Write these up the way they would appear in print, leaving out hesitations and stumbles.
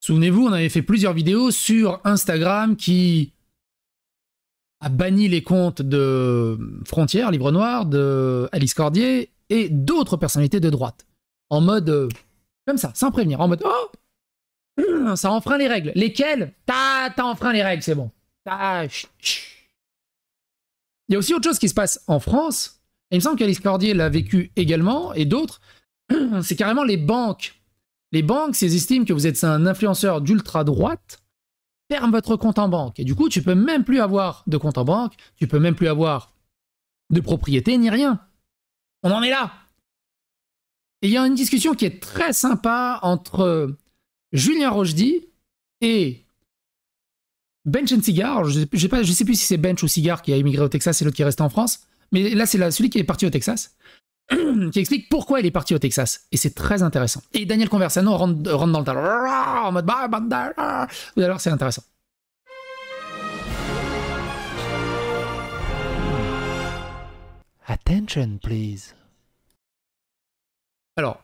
Souvenez-vous, on avait fait plusieurs vidéos sur Instagram qui a banni les comptes de Frontières, Livre Noir, de Alice Cordier et d'autres personnalités de droite. En mode, comme ça, sans prévenir, en mode, oh, ça enfreint les règles. Lesquelles? T'as enfreint les règles, c'est bon. Il y a aussi autre chose qui se passe en France, et il me semble qu'Alice Cordier l'a vécu également, et d'autres, c'est carrément les banques. Les banques, s'ils estiment que vous êtes un influenceur d'ultra-droite, ferment votre compte en banque. Et du coup, tu peux même plus avoir de compte en banque, tu peux même plus avoir de propriété, ni rien. On en est là. Et il y a une discussion qui est très sympa entre Julien Rochdy et Bench and Cigar. Je sais plus si c'est Bench ou Cigar qui a immigré au Texas et l'autre qui est resté en France. Mais là, c'est celui qui est parti au Texas, qui explique pourquoi il est parti au Texas. Et c'est très intéressant. Et Daniel Conversano rentre dans le tas en mode vous allez voir, c'est intéressant. Attention, please. Alors,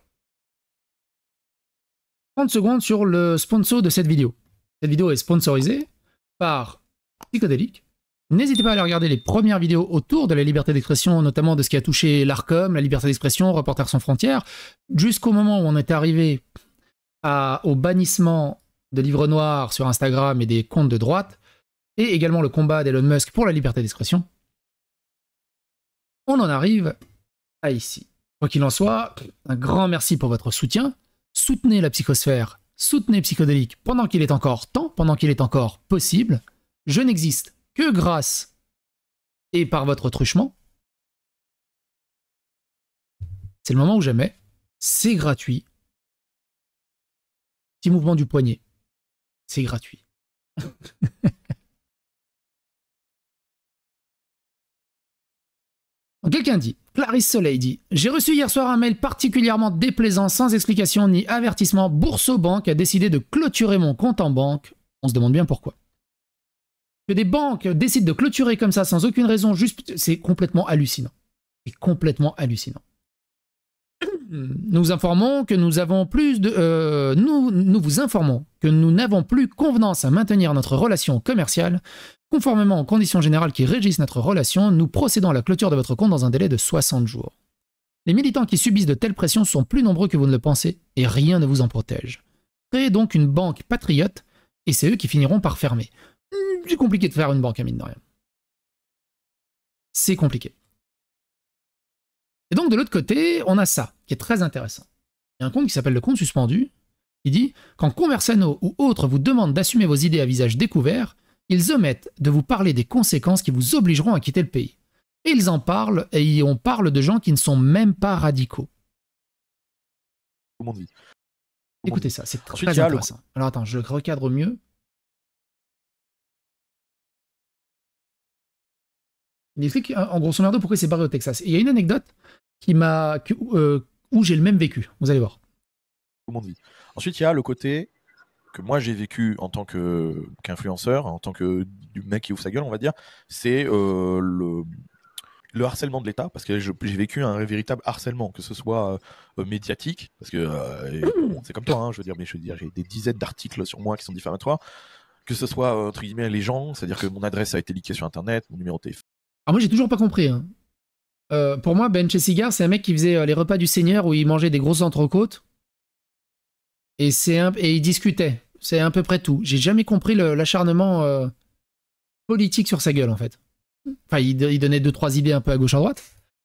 30 secondes sur le sponsor de cette vidéo. Cette vidéo est sponsorisée par Psychodélique. N'hésitez pas à aller regarder les premières vidéos autour de la liberté d'expression, notamment de ce qui a touché l'ARCOM, la liberté d'expression, Reporters sans frontières, jusqu'au moment où on est arrivé au bannissement de livres noirs sur Instagram et des comptes de droite, et également le combat d'Elon Musk pour la liberté d'expression. On en arrive à ici. Quoi qu'il en soit, un grand merci pour votre soutien. Soutenez la psychosphère, soutenez Psychodélique pendant qu'il est encore temps, pendant qu'il est encore possible. Je n'existe que grâce et par votre truchement. C'est le moment ou jamais. C'est gratuit. Petit mouvement du poignet. C'est gratuit. Quelqu'un dit, Clarisse Soleil dit, j'ai reçu hier soir un mail particulièrement déplaisant, sans explication ni avertissement. Bourso-Banque a décidé de clôturer mon compte en banque. On se demande bien pourquoi. Que des banques décident de clôturer comme ça sans aucune raison, juste, c'est complètement hallucinant. C'est complètement hallucinant. Nous informons que nous avons plus de, nous vous informons que nous n'avons plus convenance à maintenir notre relation commerciale. Conformément aux conditions générales qui régissent notre relation, nous procédons à la clôture de votre compte dans un délai de 60 jours. Les militants qui subissent de telles pressions sont plus nombreux que vous ne le pensez, et rien ne vous en protège. Créez donc une banque patriote, et c'est eux qui finiront par fermer. C'est compliqué de faire une banque, à mine de rien. C'est compliqué. Et donc, de l'autre côté, on a ça, qui est très intéressant. Il y a un compte qui s'appelle le compte suspendu, qui dit « Quand Conversano ou autres vous demandent d'assumer vos idées à visage découvert, ils omettent de vous parler des conséquences qui vous obligeront à quitter le pays. Et ils en parlent, et on parle de gens qui ne sont même pas radicaux. » Tout le monde dit. Écoutez ça, c'est très intéressant. Alors attends, je recadre mieux. Il explique en grosso modo pourquoi il s'est barré au Texas. Et il y a une anecdote où j'ai le même vécu. Vous allez voir. Tout le monde dit. Ensuite, il y a le côté que moi j'ai vécu en tant qu'influenceur, en tant que du mec qui ouvre sa gueule, on va dire, c'est le harcèlement de l'État, parce que j'ai vécu un véritable harcèlement, que ce soit médiatique, parce que bon, c'est comme toi, hein, je veux dire, mais j'ai des dizaines d'articles sur moi qui sont diffamatoires, que ce soit entre guillemets les gens, c'est-à-dire que mon adresse a été leakée sur Internet, mon numéro de téléphone. Alors moi j'ai toujours pas compris. Hein. Pour moi, Bench et Cigar, c'est un mec qui faisait les repas du Seigneur où il mangeait des grosses entrecôtes et il discutait. C'est à peu près tout. J'ai jamais compris l'acharnement politique sur sa gueule, en fait. Enfin, il donnait 2-3 idées un peu à gauche à droite.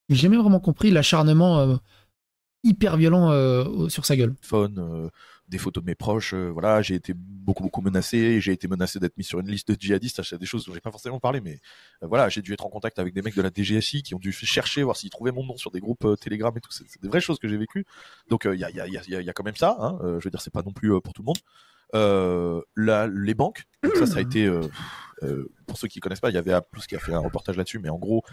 J'ai jamais vraiment compris l'acharnement hyper violent sur sa gueule. Des photos de mes proches, voilà, j'ai été beaucoup menacé, j'ai été menacé d'être mis sur une liste de djihadistes, c'est des choses dont j'ai pas forcément parlé, mais voilà, j'ai dû être en contact avec des mecs de la DGSI qui ont dû chercher, voir s'ils trouvaient mon nom sur des groupes Telegram et tout, c'est des vraies choses que j'ai vécues, donc il y a quand même ça, hein, je veux dire, c'est pas non plus pour tout le monde. Les banques, donc ça a été, pour ceux qui connaissent pas, il y avait A+ qui a fait un reportage là-dessus, mais en gros,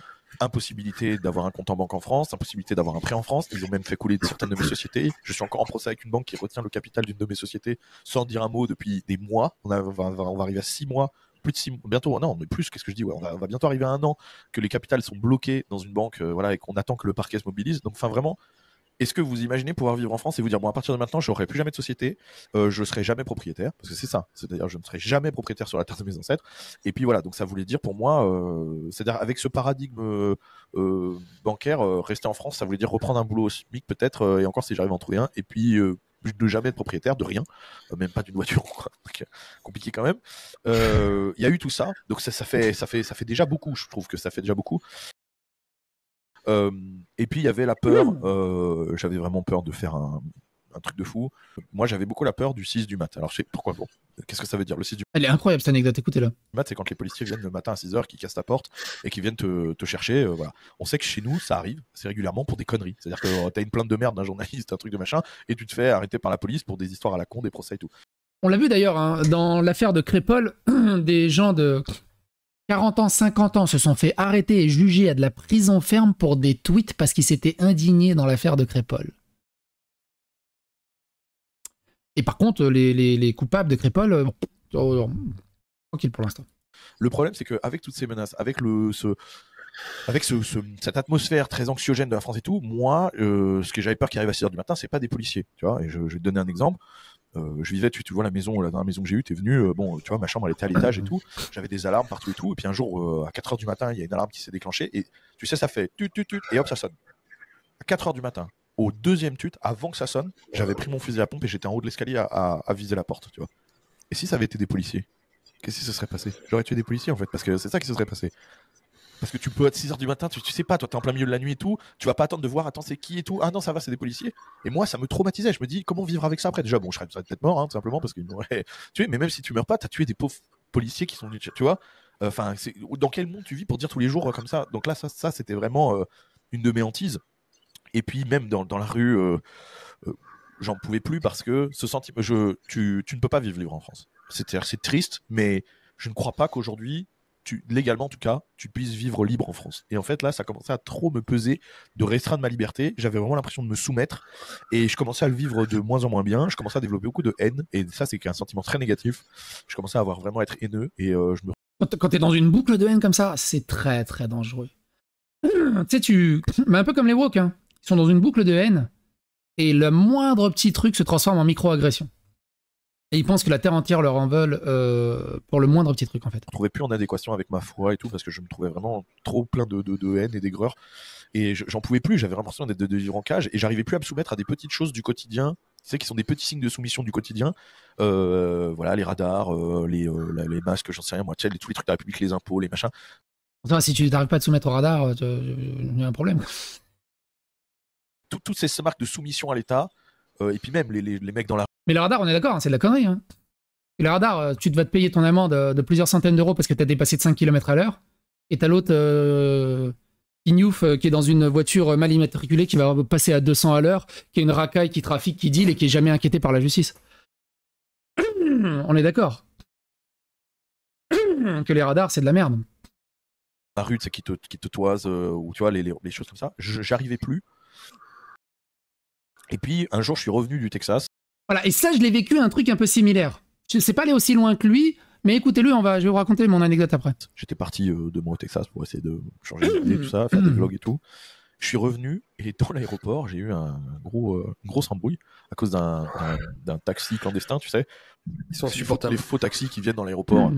impossibilité d'avoir un compte en banque en France, impossibilité d'avoir un prêt en France, ils ont même fait couler certaines de mes sociétés, je suis encore en procès avec une banque qui retient le capital d'une de mes sociétés sans dire un mot depuis des mois, on va arriver à 6 mois, plus de 6 mois, bientôt, non mais plus, qu'est-ce que je dis, ouais, on va bientôt arriver à 1 an que les capitales sont bloqués dans une banque, voilà, et qu'on attend que le parquet se mobilise, donc enfin vraiment, est-ce que vous imaginez pouvoir vivre en France et vous dire, bon, à partir de maintenant, je n'aurai plus jamais de société, je ne serai jamais propriétaire, parce que c'est ça, c'est-à-dire je ne serai jamais propriétaire sur la terre de mes ancêtres. Et puis voilà, donc ça voulait dire pour moi, c'est-à-dire avec ce paradigme bancaire, rester en France, ça voulait dire reprendre un boulot au SMIC peut-être, et encore si j'arrive à en trouver un, et puis de jamais être propriétaire de rien, même pas d'une voiture, quoi. Donc, compliqué quand même. Il y a eu tout ça, donc ça fait déjà beaucoup, je trouve que ça fait déjà beaucoup. Et puis il y avait la peur, j'avais vraiment peur de faire un truc de fou. Moi j'avais beaucoup la peur du 6 du mat. Alors je sais pourquoi, bon, qu'est-ce que ça veut dire le 6 du Elle est incroyable cette anecdote, écoutez-la. mat, c'est quand les policiers viennent le matin à 6h, qui cassent ta porte et qui viennent te chercher. Voilà. On sait que chez nous ça arrive, c'est régulièrement pour des conneries. C'est-à-dire que t'as une plainte de merde d'un journaliste, un truc de machin, et tu te fais arrêter par la police pour des histoires à la con, des procès et tout. On l'a vu d'ailleurs hein, dans l'affaire de Crépol, des gens de 40 ans, 50 ans se sont fait arrêter et juger à de la prison ferme pour des tweets parce qu'ils s'étaient indignés dans l'affaire de Crépol. Et par contre, les coupables de Crépol, tranquille pour l'instant. Le problème, c'est qu'avec toutes ces menaces, avec cette atmosphère très anxiogène de la France et tout, moi, ce que j'avais peur qui arrive à 6h du matin, c'est pas des policiers, tu vois. Et je vais te donner un exemple. Je vivais, tu vois la maison, la dernière maison que j'ai eue, t'es venu, bon, tu vois, ma chambre elle était à l'étage et tout, j'avais des alarmes partout et tout, et puis un jour, à 4h du matin, il y a une alarme qui s'est déclenchée, et tu sais, ça fait tut, et hop, ça sonne. À 4h du matin, au deuxième tut, avant que ça sonne, j'avais pris mon fusil à pompe et j'étais en haut de l'escalier à viser la porte, tu vois. Et si ça avait été des policiers, qu'est-ce qui se serait passé? J'aurais tué des policiers en fait, parce que c'est ça qui se serait passé. Parce que tu peux être 6h du matin, tu sais pas, toi t'es en plein milieu de la nuit et tout, tu vas pas attendre de voir, attends c'est qui et tout, ah non ça va c'est des policiers. Et moi ça me traumatisait, je me dis comment vivre avec ça après. Déjà bon je serais peut-être mort, hein, tout simplement parce qu'ils m'auraient tué, mais même si tu meurs pas, t'as tué des pauvres policiers qui sont venus, tu vois. Enfin dans quel monde tu vis pour dire tous les jours comme ça. Donc là ça c'était vraiment une de mes hantises. Et puis même dans la rue, j'en pouvais plus parce que ce sentiment, tu ne peux pas vivre libre en France. C'est-à-dire c'est triste, mais je ne crois pas qu'aujourd'hui légalement en tout cas, tu puisses vivre libre en France. Et en fait là, ça commençait à trop me peser de restreindre ma liberté. J'avais vraiment l'impression de me soumettre et je commençais à le vivre de moins en moins bien. Je commençais à développer beaucoup de haine et ça c'est un sentiment très négatif. Je commençais à avoir vraiment être haineux et je me... Quand t'es dans une boucle de haine comme ça, c'est très très dangereux. Tu sais, mais un peu comme les woke, hein. Ils sont dans une boucle de haine et le moindre petit truc se transforme en micro-agression. Et ils pensent que la terre entière leur en veut pour le moindre petit truc en fait. Je me trouvais plus en adéquation avec ma foi et tout parce que je me trouvais vraiment trop plein de haine et d'aigreur et j'en pouvais plus, j'avais l'impression d'être de vivre en cage et j'arrivais plus à me soumettre à des petites choses du quotidien, tu sais, qui sont des petits signes de soumission du quotidien, voilà, les radars, les masques, j'en sais rien moi, tu sais, tous les trucs de la République, les impôts, les machins. Enfin, si tu n'arrives pas à te soumettre au radar, il y a un problème. Toutes ces marques de soumission à l'État, et puis même les mecs dans la... Mais le radar, on est d'accord, hein, c'est de la connerie. Hein. Et le radar, tu vas te payer ton amende de plusieurs centaines d'euros parce que tu as dépassé de 5 km à l'heure. Et t'as l'autre Ignouf qui est dans une voiture mal immatriculée qui va passer à 200 à l'heure, qui a une racaille, qui trafique, qui deal et qui est jamais inquiété par la justice. On est d'accord. Que les radars, c'est de la merde. La rue, c'est qui te toise, ou tu vois, les choses comme ça. J'arrivais plus. Et puis, un jour, je suis revenu du Texas. Voilà, et ça, je l'ai vécu un truc un peu similaire. Je ne sais pas aller aussi loin que lui, mais écoutez-le, je vais vous raconter mon anecdote après. J'étais parti 2 mois au Texas pour essayer de changer d'idée, tout ça, faire des vlogs et tout. Je suis revenu, et dans l'aéroport, j'ai eu une grosse embrouille à cause d'un taxi clandestin, tu sais. Ils sont insupportables. Les faux taxis qui viennent dans l'aéroport.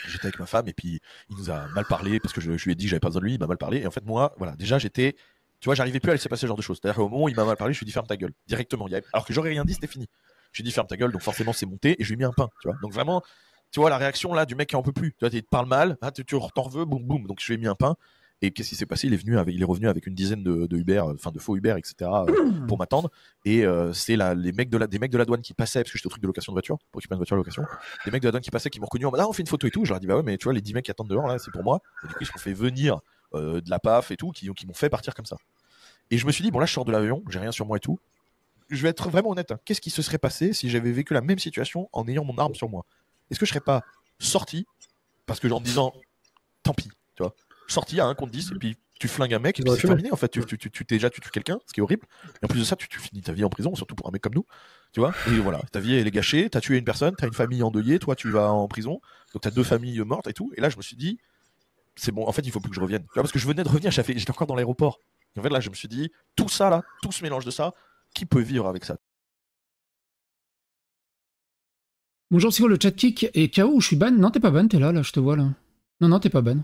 J'étais avec ma femme, et puis il nous a mal parlé, parce que je lui ai dit que j'avais pas besoin de lui, il m'a mal parlé. Et en fait, moi, voilà, déjà, j'étais... Tu vois, j'arrivais plus à laisser passer ce genre de choses. C'est-à-dire qu'au moment où il m'a mal parlé, je lui ai dit ferme ta gueule, directement. Alors que j'aurais rien dit, c'était fini. Je lui ai dit ferme ta gueule, donc forcément c'est monté et je lui ai mis un pain, tu vois. Donc vraiment, tu vois la réaction là du mec qui en peut plus. Tu vois, il te parle mal, tu t'en veux, boum boum. Donc je lui ai mis un pain. Et qu'est-ce qui s'est passé? Il est revenu avec une dizaine de Uber, enfin de faux Uber, etc. Pour m'attendre. Et c'est des mecs de la douane qui passaient, parce que j'étais au truc de location de voiture, pour occuper une voiture de location. Des mecs de la douane qui passaient, qui m'ont reconnu en mode ah on fait une photo et tout. Je leur ai dit bah ouais mais tu vois les 10 mecs qui attendent dehors là, c'est pour moi. Et du coup ils se sont fait venir de la PAF et tout, qui m'ont fait partir comme ça. Et je me suis dit bon là je sors de l'avion, j'ai rien sur moi et tout. Je vais être vraiment honnête, hein. Qu'est-ce qui se serait passé si j'avais vécu la même situation en ayant mon arme sur moi? Est-ce que je serais pas sorti parce que en me disant tant pis, tu vois, sorti à 1 contre 10 et puis tu flingues un mec et puis c'est terminé en fait, tu tues quelqu'un, ce qui est horrible, et en plus de ça tu finis ta vie en prison, surtout pour un mec comme nous, tu vois, et voilà, ta vie elle est gâchée, t'as tué une personne, t'as une famille endeuillée, toi tu vas en prison, donc t'as 2 familles mortes et tout, et là je me suis dit c'est bon, en fait il faut plus que je revienne, tu vois, parce que je venais de revenir, j'étais encore dans l'aéroport. Et en fait, là, je me suis dit, tout ça, là, tout ce mélange de ça, qui peut vivre avec ça? Bonjour, c'est quoi le chat kick et KO où je suis ban? Non, t'es pas ban, t'es là, je te vois là. Non, t'es pas ban.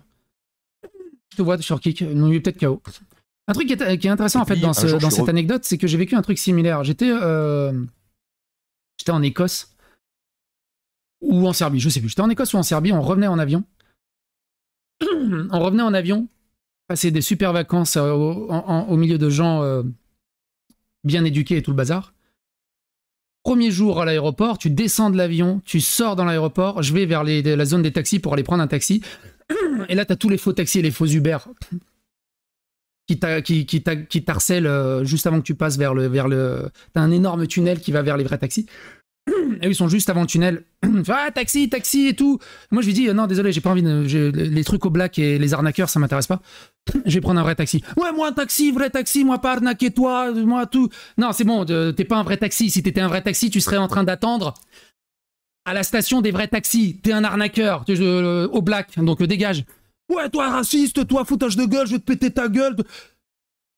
Je te vois sur kick, non, il est peut-être KO. Un truc qui est intéressant en fait dans cette anecdote, c'est que j'ai vécu un truc similaire. J'étais en Écosse ou en Serbie, je sais plus. J'étais en Écosse ou en Serbie, on revenait en avion. On revenait en avion, passer des super vacances au milieu de gens bien éduqués et tout le bazar. Premier jour à l'aéroport, tu descends de l'avion, tu sors dans l'aéroport, je vais vers la zone des taxis pour aller prendre un taxi. Et là, t'as tous les faux taxis et les faux Uber qui t'harcèlent juste avant que tu passes vers le... T'as un énorme tunnel qui va vers les vrais taxis. Et eux, ils sont juste avant le tunnel. Ah, taxi, taxi et tout. Moi, je lui dis, non, désolé, j'ai pas envie de... Les trucs au black et les arnaqueurs, ça m'intéresse pas. Je vais prendre un vrai taxi. Ouais, moi, un taxi, vrai taxi, moi, pas arnaquer toi, moi, tout. Non, c'est bon, t'es pas un vrai taxi. Si t'étais un vrai taxi, tu serais en train d'attendre à la station des vrais taxis. T'es un arnaqueur, au black, donc dégage. Ouais, toi, raciste, toi, foutage de gueule, je vais te péter ta gueule.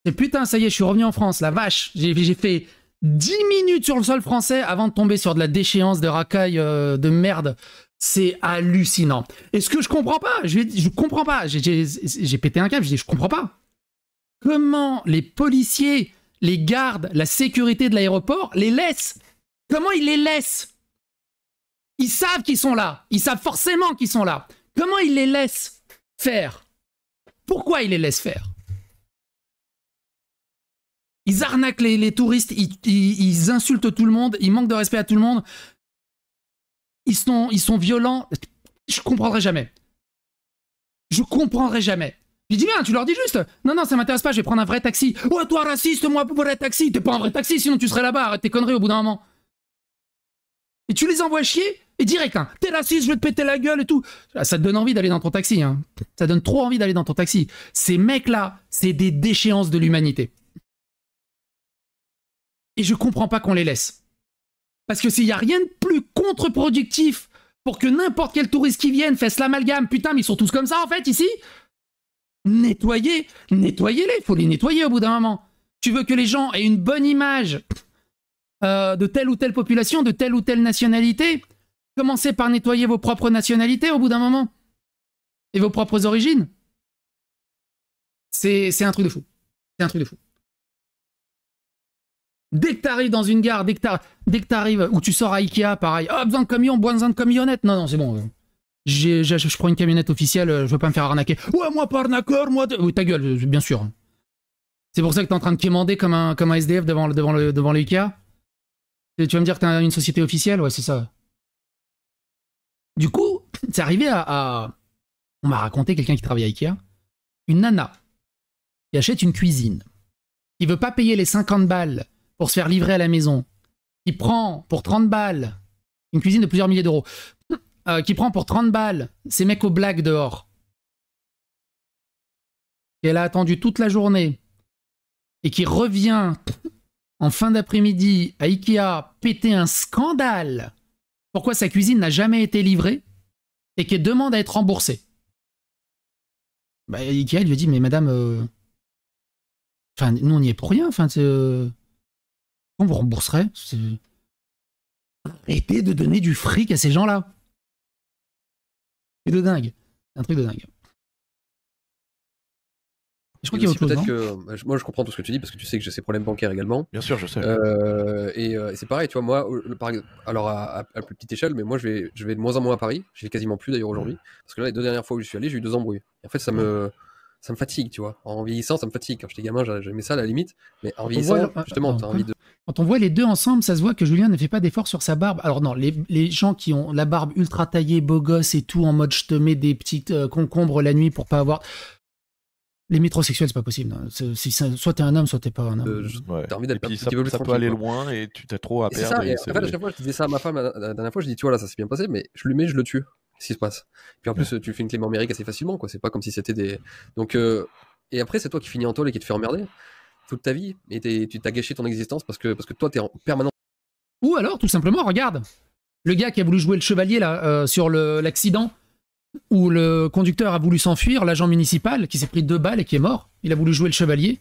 Et putain, ça y est, je suis revenu en France, la vache. J'ai fait 10 minutes sur le sol français avant de tomber sur de la déchéance de racailles de merde. C'est hallucinant. Et ce que je comprends pas, je comprends pas. J'ai pété un câble, je comprends pas. Comment les policiers, les gardes, la sécurité de l'aéroport les laissent? Comment ils les laissent? Ils savent qu'ils sont là. Ils savent forcément qu'ils sont là. Comment ils les laissent faire? Pourquoi ils les laissent faire? Ils arnaquent les touristes, ils insultent tout le monde, ils manquent de respect à tout le monde. Ils sont violents. Je comprendrai jamais. Je comprendrai jamais. Je dis bien, tu leur dis juste, non, ça m'intéresse pas, je vais prendre un vrai taxi. Ouais, toi raciste, moi vrai taxi. T'es pas un vrai taxi, sinon tu serais là-bas, arrête tes conneries au bout d'un moment. Et tu les envoies chier, et direct, hein, t'es raciste, je vais te péter la gueule et tout. Ça te donne envie d'aller dans ton taxi. Hein. Ça donne trop envie d'aller dans ton taxi. Ces mecs-là, c'est des déchéances de l'humanité. Et je comprends pas qu'on les laisse. Parce que s'il y a rien de plus contre-productif pour que n'importe quel touriste qui vienne fasse l'amalgame, putain, mais ils sont tous comme ça en fait ici. Nettoyez-les, faut les nettoyer au bout d'un moment. Tu veux que les gens aient une bonne image de telle ou telle population, de telle ou telle nationalité, commencez par nettoyer vos propres nationalités au bout d'un moment. Et vos propres origines. C'est un truc de fou. C'est un truc de fou. Dès que t'arrives dans une gare, dès que t'arrives, ou tu sors à Ikea, pareil, oh, besoin de camionnette. Non, c'est bon. Je prends une camionnette officielle, je veux pas me faire arnaquer. Ouais, moi pas arnaqueur, moi... Oui, ta gueule, bien sûr. C'est pour ça que t'es en train de quémander comme un SDF devant le Ikea. Tu vas me dire que t'as une société officielle? Ouais, c'est ça. Du coup, c'est arrivé à... On m'a raconté, quelqu'un qui travaille à Ikea, une nana qui achète une cuisine, qui veut pas payer les 50 balles pour se faire livrer à la maison, qui prend pour 30 balles une cuisine de plusieurs milliers d'euros, qui prend pour 30 balles ces mecs au black dehors, et elle a attendu toute la journée, et qui revient en fin d'après-midi à Ikea péter un scandale pourquoi sa cuisine n'a jamais été livrée et qu'elle demande à être remboursée. Bah, Ikea lui dit, mais madame, enfin, nous on y est pour rien, enfin, on vous rembourserait. Arrêtez de donner du fric à ces gens-là. C'est de dingue. C'est un truc de dingue. Je crois qu'il y a autre chose, que moi je comprends tout ce que tu dis parce que tu sais que j'ai ces problèmes bancaires également. Bien sûr, je sais. Et c'est pareil, tu vois, moi, alors à plus petite échelle, mais moi je vais de moins en moins à Paris. J'y vais quasiment plus d'ailleurs aujourd'hui. Parce que là, les 2 dernières fois où je suis allé, j'ai eu 2 embrouilles. Et en fait, ça me fatigue, tu vois. En vieillissant, ça me fatigue. Quand j'étais gamin, j'aimais ça à la limite. Mais en vieillissant, justement, t'as envie de... Quand on voit les deux ensemble, ça se voit que Julien ne fait pas d'effort sur sa barbe. Alors non, les gens qui ont la barbe ultra taillée, beau gosse et tout, en mode je te mets des petites concombres la nuit pour pas avoir... Les métrosexuels, c'est pas possible. Soit t'es un homme, soit t'es pas un homme. T'as envie d'aller un petit peu plus tranquille. Ça peut aller loin et tu t'as trop à perdre. C'est ça, et en fait, à chaque fois, je disais ça à ma femme la dernière fois, je dis, tu vois, là, ça s'est bien passé, mais je le mets, je le tue. Qu'est-ce qui se passe? Puis en plus, tu fais une clé numérique assez facilement, quoi. C'est pas comme si c'était des... Donc, et après, c'est toi qui finis en tôle et qui te fait emmerder toute ta vie, et tu t'as gâché ton existence parce que toi, t'es en permanence. Ou alors, tout simplement, regarde, le gars qui a voulu jouer le chevalier, là, sur l'accident, où le conducteur a voulu s'enfuir, l'agent municipal qui s'est pris 2 balles et qui est mort, il a voulu jouer le chevalier.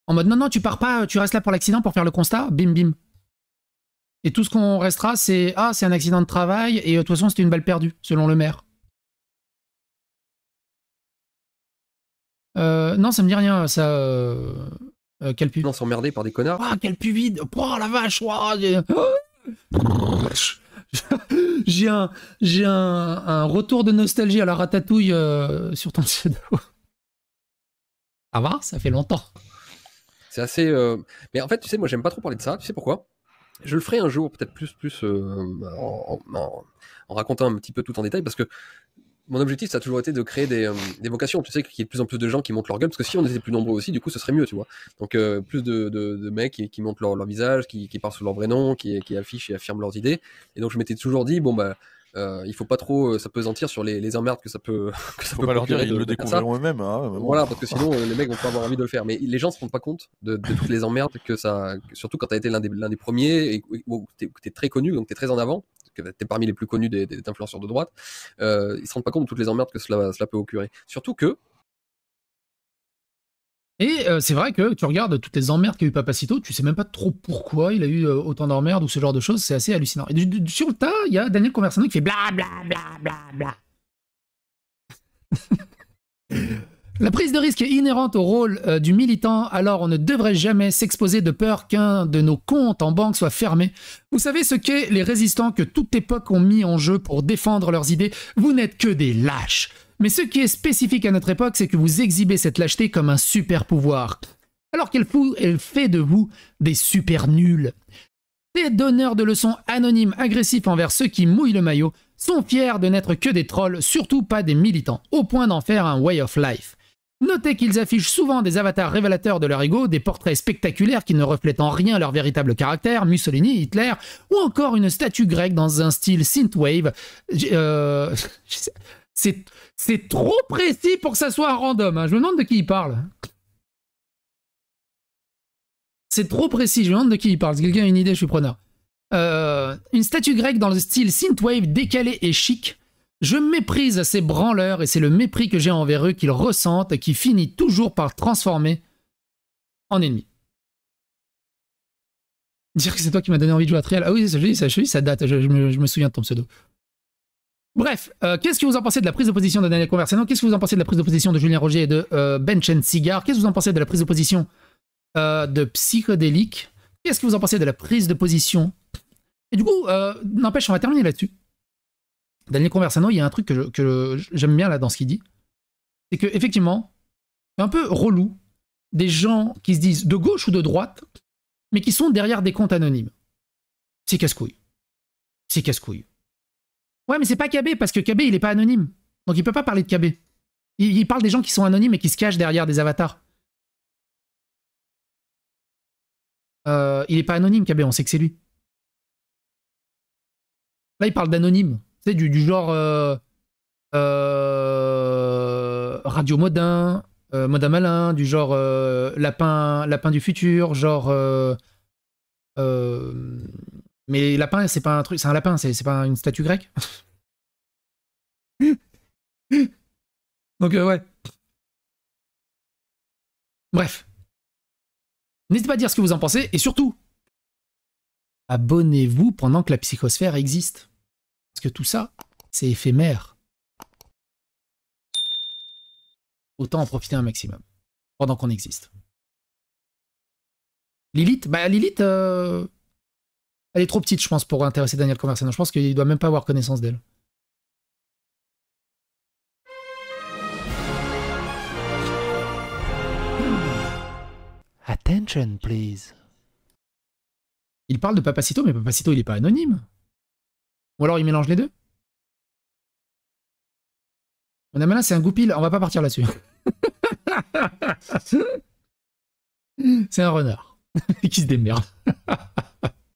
En mode, non, non, tu pars pas, tu restes là pour l'accident pour faire le constat, bim, bim. Et tout ce qu'on restera, c'est, ah, c'est un accident de travail, et de toute façon, c'était une balle perdue, selon le maire. Non, ça me dit rien, ça... quel pub. Non, s'emmerder par des connards. Ah, quel pub vide. Oh, la vache. Oh, j'ai un retour de nostalgie à la ratatouille sur ton pseudo. Ça va, ça fait longtemps. C'est assez... Mais en fait, tu sais, moi, j'aime pas trop parler de ça. Tu sais pourquoi? Je le ferai un jour, peut-être plus en racontant un petit peu tout en détail, parce que mon objectif, ça a toujours été de créer des vocations. Tu sais qu'il y ait de plus en plus de gens qui montent leur gueule, parce que si on était plus nombreux aussi, du coup, ce serait mieux, tu vois. Donc, plus de mecs qui montent leur visage, qui parlent sous leur vrai nom, qui affichent et affirment leurs idées. Et donc, je m'étais toujours dit, bon, bah, il faut pas trop s'apesantir sur les emmerdes que ça peut faut pas leur dire, ils le découvriront eux-mêmes. Hein, voilà, parce que sinon, les mecs vont pas avoir envie de le faire. Mais les gens se rendent pas compte de toutes les emmerdes que ça... Surtout quand t'as été l'un des premiers, et où t'es très connu, donc t'es très en avant, que t'es parmi les plus connus des influenceurs de droite, ils se rendent pas compte de toutes les emmerdes que cela peut occurer. Surtout que... Et c'est vrai que tu regardes toutes les emmerdes qu'a eu Papacito, tu sais même pas trop pourquoi il a eu autant d'emmerdes ou ce genre de choses, c'est assez hallucinant. Et sur le tas, il y a Daniel Conversano qui fait bla bla bla bla bla. La prise de risque est inhérente au rôle du militant, alors on ne devrait jamais s'exposer de peur qu'un de nos comptes en banque soit fermé. Vous savez ce qu'est les résistants que toute époque ont mis en jeu pour défendre leurs idées? Vous n'êtes que des lâches. Mais ce qui est spécifique à notre époque, c'est que vous exhibez cette lâcheté comme un super pouvoir. Alors qu'elle fait de vous des super nuls. Ces donneurs de leçons anonymes agressifs envers ceux qui mouillent le maillot sont fiers de n'être que des trolls, surtout pas des militants, au point d'en faire un way of life. Notez qu'ils affichent souvent des avatars révélateurs de leur ego, des portraits spectaculaires qui ne reflètent en rien leur véritable caractère, Mussolini, Hitler, ou encore une statue grecque dans un style synthwave. C'est trop précis pour que ça soit un random. Hein. Je me demande de qui il parle. C'est trop précis, je me demande de qui il parle. Si quelqu'un a une idée, je suis preneur. Une statue grecque dans le style synthwave décalé et chic. Je méprise ces branleurs et c'est le mépris que j'ai envers eux qu'ils ressentent et qui finit toujours par transformer en ennemi. Dire que c'est toi qui m'as donné envie de jouer à Trial. Ah oui, ça date, je me souviens de ton pseudo. Bref, qu'est-ce que vous en pensez de la prise de position de Daniel Conversano? Qu'est-ce que vous en pensez de la prise de position de Julien Roger et de Bench and Cigar? Qu'est-ce que vous en pensez de la prise de position de Psychodélique? Qu'est-ce que vous en pensez de la prise de position? Et du coup, n'empêche, on va terminer là-dessus. Daniel Conversano, il y a un truc que j'aime bien là dans ce qu'il dit. C'est que effectivement, c'est un peu relou des gens qui se disent de gauche ou de droite, mais qui sont derrière des comptes anonymes. C'est casse-couille. C'est casse-couille. Ouais, mais c'est pas KB, parce que KB, il est pas anonyme. Donc il peut pas parler de KB. Il parle des gens qui sont anonymes et qui se cachent derrière des avatars. Il est pas anonyme, KB, on sait que c'est lui. Là, il parle d'anonyme. Tu sais, du genre Radio Modin, Modin Malin, du genre lapin du futur, genre... mais lapin, c'est pas un truc, c'est un lapin, c'est pas une statue grecque. Donc ouais. Bref. N'hésitez pas à dire ce que vous en pensez, et surtout, abonnez-vous pendant que la psychosphère existe. Parce que tout ça, c'est éphémère. Autant en profiter un maximum, pendant qu'on existe. Lilith, Lilith, elle est trop petite, je pense, pour intéresser Daniel Conversano. Je pense qu'il doit même pas avoir connaissance d'elle. Attention, please. Il parle de Papacito, mais Papacito, il est pas anonyme. Ou alors il mélange les deux. Madame Malin, c'est un goupil. On va pas partir là-dessus. C'est un renard qui se démerde.